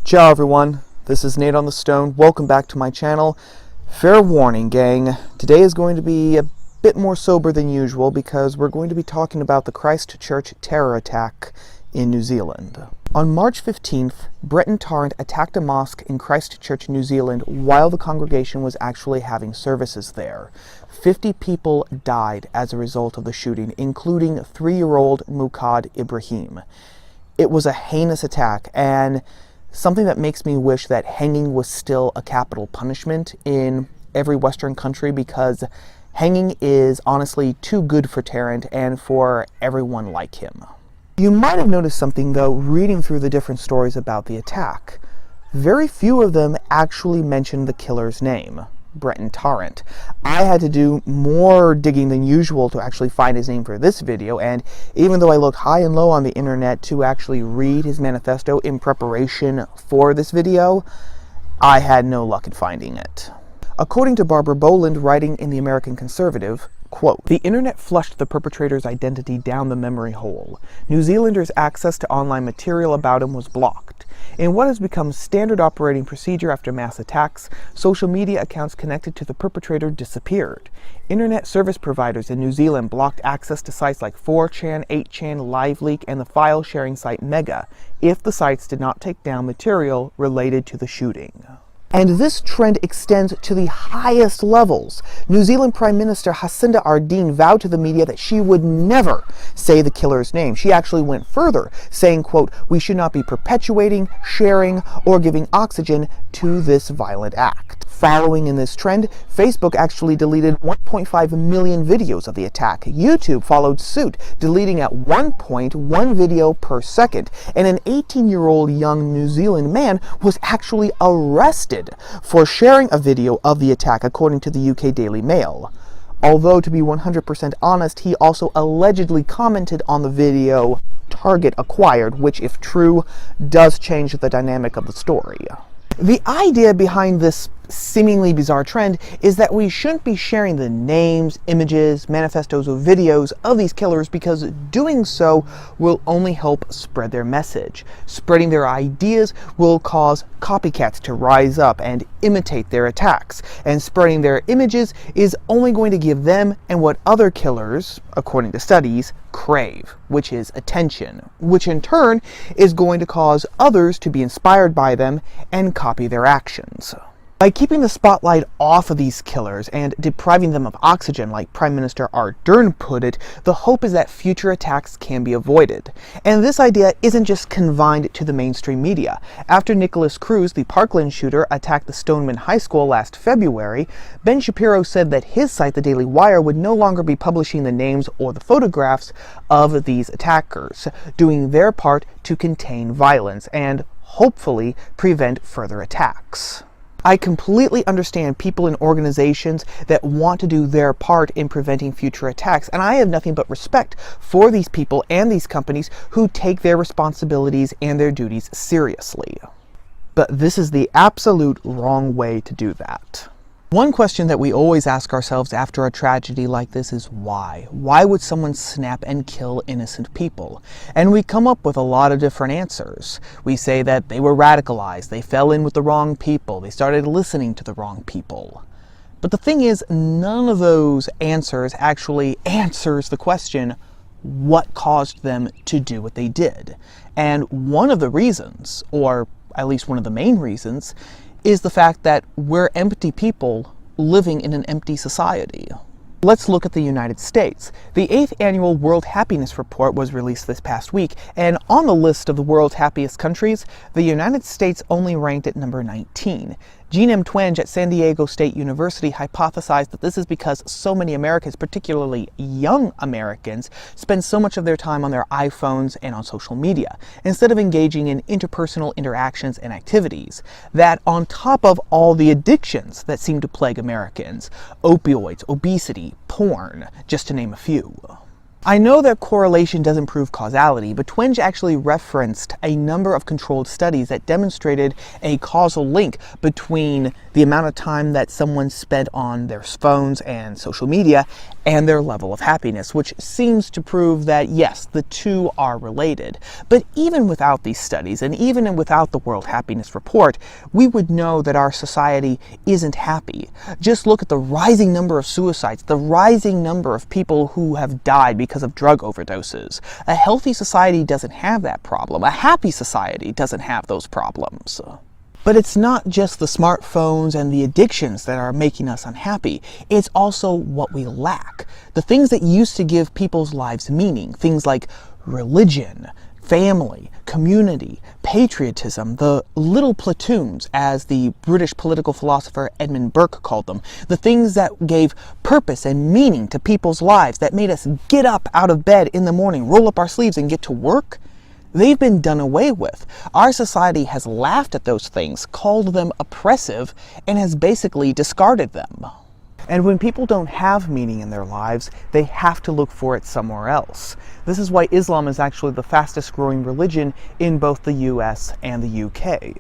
Ciao everyone, this is Nate on the Stone. Welcome back to my channel. Fair warning, gang. Today is going to be a bit more sober than usual because we're going to be talking about the Christchurch terror attack in New Zealand. On March 15th, Breton Tarrant attacked a mosque in Christchurch, New Zealand while the congregation was actually having services there. 50 people died as a result of the shooting, including 3-year-old Muqad Ibrahim. It was a heinous attack and something that makes me wish that hanging was still a capital punishment in every Western country, because hanging is honestly too good for Tarrant and for everyone like him. You might have noticed something though, reading through the different stories about the attack. Very few of them actually mentioned the killer's name, Breton Tarrant. I had to do more digging than usual to actually find his name for this video, and even though I looked high and low on the internet to actually read his manifesto in preparation for this video, I had no luck in finding it. According to Barbara Boland, writing in the American Conservative, quote, "The internet flushed the perpetrator's identity down the memory hole. New Zealanders' access to online material about him was blocked. In what has become standard operating procedure after mass attacks, social media accounts connected to the perpetrator disappeared. Internet service providers in New Zealand blocked access to sites like 4chan, 8chan, LiveLeak, and the file-sharing site Mega if the sites did not take down material related to the shooting." And this trend extends to the highest levels. New Zealand Prime Minister Jacinda Ardern vowed to the media that she would never say the killer's name. She actually went further, saying, quote, "We should not be perpetuating, sharing, or giving oxygen to this violent act." Following in this trend, Facebook actually deleted 1.5 million videos of the attack. YouTube followed suit, deleting at 1.1 video per second. And an 18-year-old young New Zealand man was actually arrested for sharing a video of the attack, according to the UK Daily Mail. Although, to be 100% honest, he also allegedly commented on the video Target acquired, which, if true, does change the dynamic of the story. The idea behind this seemingly bizarre trend is that we shouldn't be sharing the names, images, manifestos, or videos of these killers, because doing so will only help spread their message. Spreading their ideas will cause copycats to rise up and imitate their attacks, and spreading their images is only going to give them and what other killers, according to studies, crave, which is attention, which in turn is going to cause others to be inspired by them and copy their actions. By keeping the spotlight off of these killers and depriving them of oxygen, like Prime Minister Ardern put it, the hope is that future attacks can be avoided. And this idea isn't just confined to the mainstream media. After Nicholas Cruz, the Parkland shooter, attacked the Stoneman High School last February, Ben Shapiro said that his site, The Daily Wire, would no longer be publishing the names or the photographs of these attackers, doing their part to contain violence and hopefully prevent further attacks. I completely understand people and organizations that want to do their part in preventing future attacks, and I have nothing but respect for these people and these companies who take their responsibilities and their duties seriously. But this is the absolute wrong way to do that. One question that we always ask ourselves after a tragedy like this is why? Why would someone snap and kill innocent people? And we come up with a lot of different answers. We say that they were radicalized, they fell in with the wrong people, they started listening to the wrong people. But the thing is, none of those answers actually answers the question, what caused them to do what they did? And one of the reasons, or at least one of the main reasons, is the fact that we're empty people living in an empty society. Let's look at the United States. The 8th Annual World Happiness Report was released this past week, and on the list of the world's happiest countries, the United States only ranked at number 19. Jean M. Twenge at San Diego State University hypothesized that this is because so many Americans, particularly young Americans, spend so much of their time on their iPhones and on social media, instead of engaging in interpersonal interactions and activities. That, on top of all the addictions that seem to plague Americans, opioids, obesity, porn, just to name a few. I know that correlation doesn't prove causality, but Twenge actually referenced a number of controlled studies that demonstrated a causal link between the amount of time that someone spent on their phones and social media and their level of happiness, which seems to prove that yes, the two are related. But even without these studies, and even without the World Happiness Report, we would know that our society isn't happy. Just look at the rising number of suicides, the rising number of people who have died because of drug overdoses. A healthy society doesn't have that problem. A happy society doesn't have those problems. But it's not just the smartphones and the addictions that are making us unhappy. It's also what we lack. The things that used to give people's lives meaning, things like religion, family, community, patriotism, the little platoons, as the British political philosopher Edmund Burke called them, the things that gave purpose and meaning to people's lives, that made us get up out of bed in the morning, roll up our sleeves and get to work. They've been done away with. Our society has laughed at those things, called them oppressive, and has basically discarded them. And when people don't have meaning in their lives, they have to look for it somewhere else. This is why Islam is actually the fastest growing religion in both the US and the UK.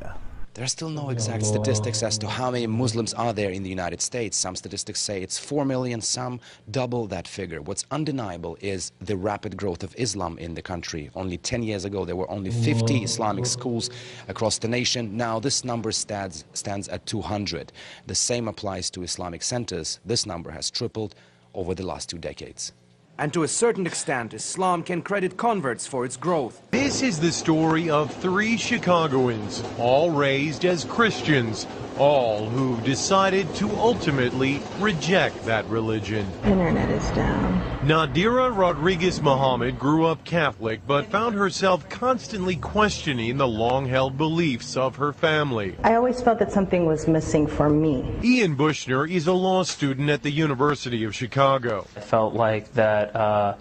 There are still no exact statistics as to how many Muslims are there in the United States. Some statistics say it's 4 million, some double that figure. What's undeniable is the rapid growth of Islam in the country. Only 10 years ago, there were only 50 Islamic schools across the nation. Now this number stands at 200. The same applies to Islamic centers. This number has tripled over the last 2 decades. And to a certain extent, Islam can credit converts for its growth. This is the story of 3 Chicagoans, all raised as Christians, all who've decided to ultimately reject that religion. Internet is down. Nadira Rodriguez Muhammad grew up Catholic, but found herself constantly questioning the long-held beliefs of her family. I always felt that something was missing for me. Ian Bushner is a law student at the University of Chicago. I felt like that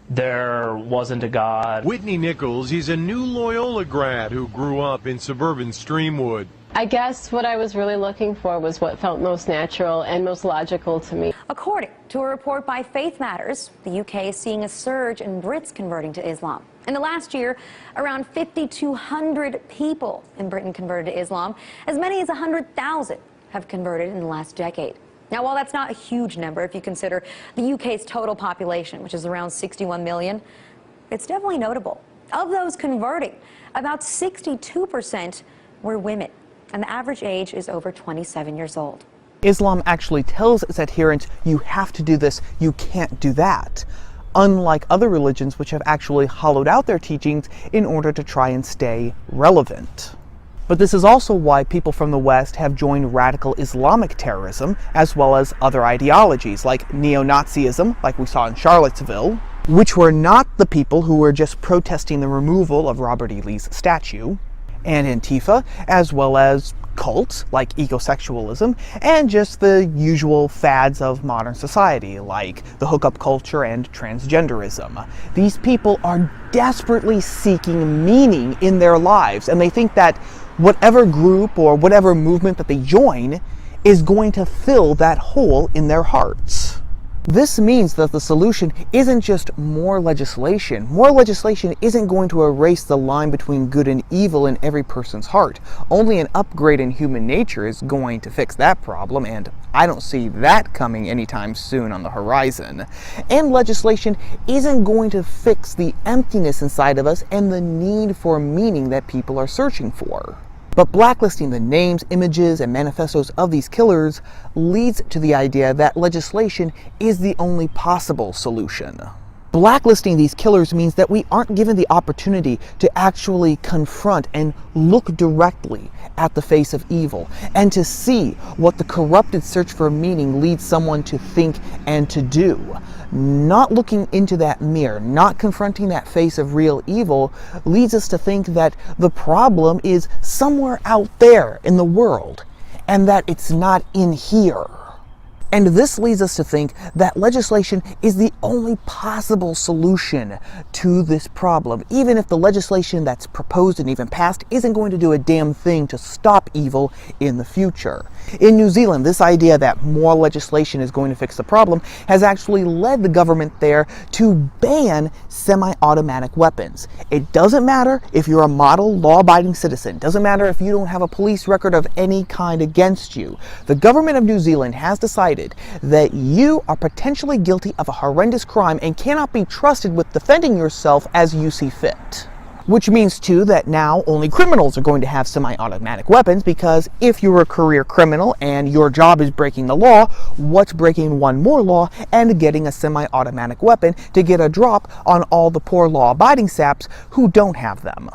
there wasn't a God. Whitney Nichols is a new Loyola grad who grew up in suburban Streamwood. I guess what I was really looking for was what felt most natural and most logical to me. According to a report by Faith Matters, the UK is seeing a surge in Brits converting to Islam. In the last year, around 5,200 people in Britain converted to Islam. As many as 100,000 have converted in the last decade. Now, while that's not a huge number if you consider the UK's total population, which is around 61 million, it's definitely notable. Of those converting, about 62% were women, and the average age is over 27 years old. Islam actually tells its adherents, you have to do this, you can't do that. Unlike other religions which have actually hollowed out their teachings in order to try and stay relevant. But this is also why people from the West have joined radical Islamic terrorism, as well as other ideologies like neo-Nazism, like we saw in Charlottesville, which were not the people who were just protesting the removal of Robert E. Lee's statue, and Antifa, as well as cults like ecosexualism, and just the usual fads of modern society like the hookup culture and transgenderism. These people are desperately seeking meaning in their lives, and they think that whatever group or whatever movement that they join is going to fill that hole in their hearts. This means that the solution isn't just more legislation. More legislation isn't going to erase the line between good and evil in every person's heart. Only an upgrade in human nature is going to fix that problem, and I don't see that coming anytime soon on the horizon. And legislation isn't going to fix the emptiness inside of us and the need for meaning that people are searching for. But blacklisting the names, images, and manifestos of these killers leads to the idea that legislation is the only possible solution. Blacklisting these killers means that we aren't given the opportunity to actually confront and look directly at the face of evil and to see what the corrupted search for meaning leads someone to think and to do. Not looking into that mirror, not confronting that face of real evil, leads us to think that the problem is somewhere out there in the world and that it's not in here. And this leads us to think that legislation is the only possible solution to this problem, even if the legislation that's proposed and even passed isn't going to do a damn thing to stop evil in the future. In New Zealand, this idea that more legislation is going to fix the problem has actually led the government there to ban semi-automatic weapons. It doesn't matter if you're a model law-abiding citizen. It doesn't matter if you don't have a police record of any kind against you. The government of New Zealand has decided decided that you are potentially guilty of a horrendous crime and cannot be trusted with defending yourself as you see fit. Which means, too, that now only criminals are going to have semi-automatic weapons, because if you're a career criminal and your job is breaking the law, what's breaking one more law and getting a semi-automatic weapon to get a drop on all the poor law-abiding saps who don't have them?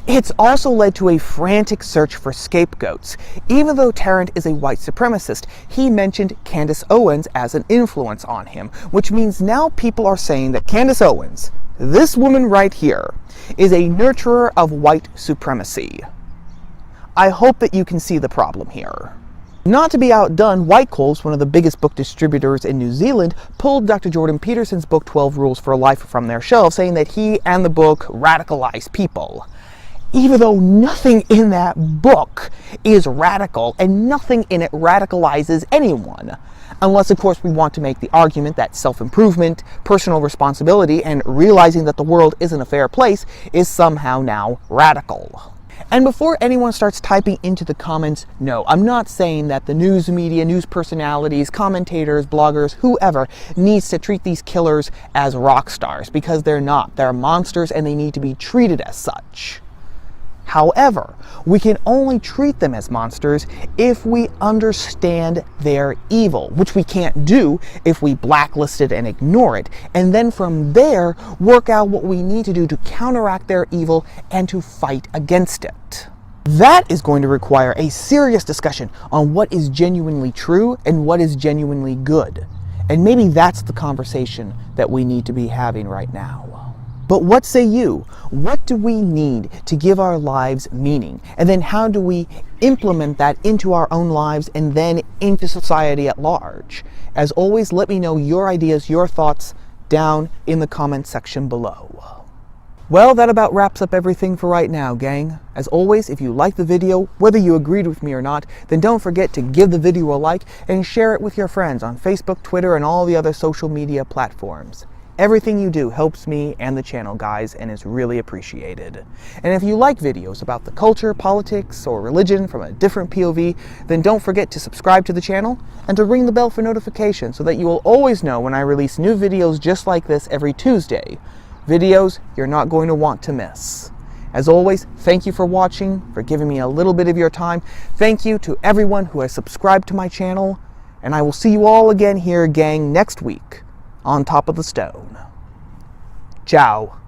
It's also led to a frantic search for scapegoats. Even though Tarrant is a white supremacist, he mentioned Candace Owens as an influence on him, which means now people are saying that Candace Owens, this woman right here, is a nurturer of white supremacy. I hope that you can see the problem here. Not to be outdone, White Coals, one of the biggest book distributors in New Zealand, pulled Dr. Jordan Peterson's book 12 Rules for Life from their shelves, saying that he and the book radicalize people. Even though nothing in that book is radical and nothing in it radicalizes anyone. Unless, of course, we want to make the argument that self-improvement, personal responsibility, and realizing that the world isn't a fair place is somehow now radical. And before anyone starts typing into the comments, no, I'm not saying that the news media, news personalities, commentators, bloggers, whoever needs to treat these killers as rock stars, because they're not. They're monsters and they need to be treated as such. However, we can only treat them as monsters if we understand their evil, which we can't do if we blacklist it and ignore it, and then from there work out what we need to do to counteract their evil and to fight against it. That is going to require a serious discussion on what is genuinely true and what is genuinely good. And maybe that's the conversation that we need to be having right now. But what say you? What do we need to give our lives meaning? And then how do we implement that into our own lives and then into society at large? As always, let me know your ideas, your thoughts down in the comment section below. Well, that about wraps up everything for right now, gang. As always, if you liked the video, whether you agreed with me or not, then don't forget to give the video a like and share it with your friends on Facebook, Twitter, and all the other social media platforms. Everything you do helps me and the channel, guys, and is really appreciated. And if you like videos about the culture, politics, or religion from a different POV, then don't forget to subscribe to the channel and to ring the bell for notifications so that you will always know when I release new videos just like this every Tuesday. Videos you're not going to want to miss. As always, thank you for watching, for giving me a little bit of your time. Thank you to everyone who has subscribed to my channel, and I will see you all again here, gang, next week on Top of the Stone. Ciao.